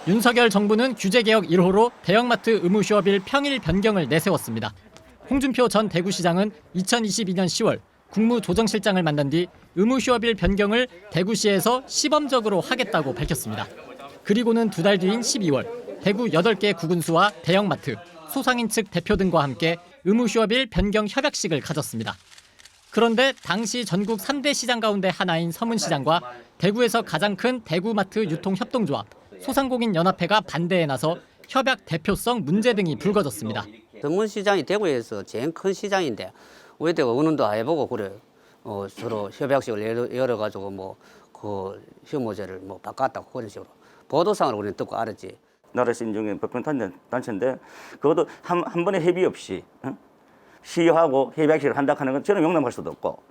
윤석열 정부는 규제개혁 1호로 대형마트 의무휴업일 평일 변경을 내세웠습니다. 홍준표 전 대구시장은 2022년 10월 국무조정실장을 만난 뒤 의무휴업일 변경을 대구시에서 시범적으로 하겠다고 밝혔습니다. 그리고는 두 달 뒤인 12월 대구 8개 구군수와 대형마트, 소상인 측 대표 등과 함께 의무휴업일 변경 협약식을 가졌습니다. 그런데 당시 전국 3대 시장 가운데 하나인 서문시장과 대구에서 가장 큰 대구마트 유통협동조합, 소상공인연합회가 반대에 나서 협약 대표성 문제 등이 불거졌습니다. 서문시장이 대구에서 제일 큰 시장인데 왜 내가 의논도 안 해보고 그래 서로 협약식을 열어가지고 그 휴무제를 바꿨다고 그런 식으로 보도상으로 우리는 듣고 알았지. 나라에서 인정된 법권단체인데 그것도 한 번에 협의 없이 시효하고 협약식을 한다 하는 건 저는 용납할 수도 없고.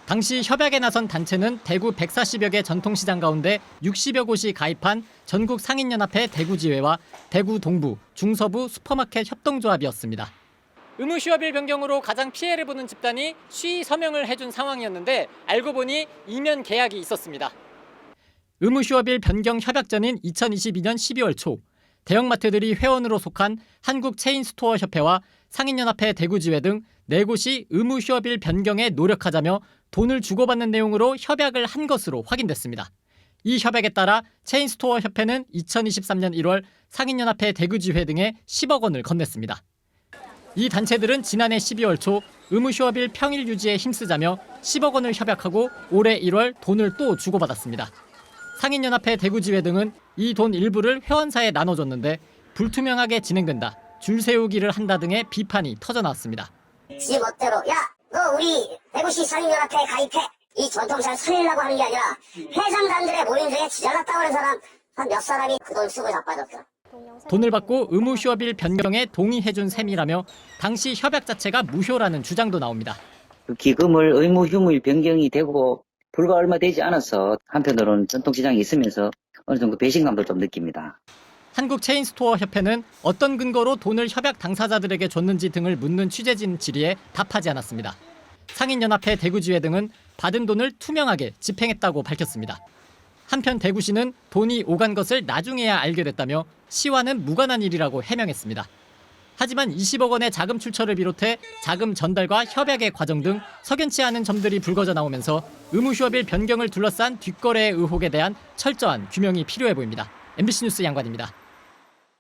당시 협약에 나선 단체는 대구 140여 개 전통시장 가운데 60여 곳이 가입한 전국 상인연합회 대구지회와 대구 동부, 중서부 슈퍼마켓 협동조합이었습니다. 의무휴업일 변경으로 가장 피해를 보는 집단이 시의 서명을 해준 상황이었는데 알고 보니 이면 계약이 있었습니다. 의무휴업일 변경 협약 전인 2022년 12월 초 대형마트들이 회원으로 속한 한국체인스토어협회와 상인연합회 대구지회 등 4곳이 의무휴업일 변경에 노력하자며 돈을 주고받는 내용으로 협약을 한 것으로 확인됐습니다. 이 협약에 따라 체인스토어협회는 2023년 1월 상인연합회 대구지회 등에 10억 원을 건넸습니다. 이 단체들은 지난해 12월 초 의무휴업일 평일 유지에 힘쓰자며 10억 원을 협약하고 올해 1월 돈을 또 주고받았습니다. 상인연합회 대구지회 등은 이 돈 일부를 회원사에 나눠줬는데 불투명하게 진행된다, 줄 세우기를 한다 등의 비판이 터져나왔습니다. 지 멋대로 야, 너 우리 대구시 상인연합회에 가입해. 이 전통시장 살리려고 하는 게 아니라 회장단들의 모임 중에 지잘났다고 하는 사람 한 몇 사람이 그 돈 쓰고 자빠졌어. 돈을 받고 의무휴업일 변경에 동의해준 셈이라며 당시 협약 자체가 무효라는 주장도 나옵니다. 그 기금을 의무휴무일 변경이 되고 불과 얼마 되지 않아서 한편으로는 전통시장이 있으면서 어느 정도 배신감도 좀 느낍니다. 한국체인스토어협회는 어떤 근거로 돈을 협약 당사자들에게 줬는지 등을 묻는 취재진 질의에 답하지 않았습니다. 상인연합회 대구지회 등은 받은 돈을 투명하게 집행했다고 밝혔습니다. 한편 대구시는 돈이 오간 것을 나중에야 알게 됐다며 시와는 무관한 일이라고 해명했습니다. 하지만 20억 원의 자금 출처를 비롯해 자금 전달과 협약의 과정 등 석연치 않은 점들이 불거져 나오면서 의무휴업일 변경을 둘러싼 뒷거래의 의혹에 대한 철저한 규명이 필요해 보입니다. MBC 뉴스 양관입니다.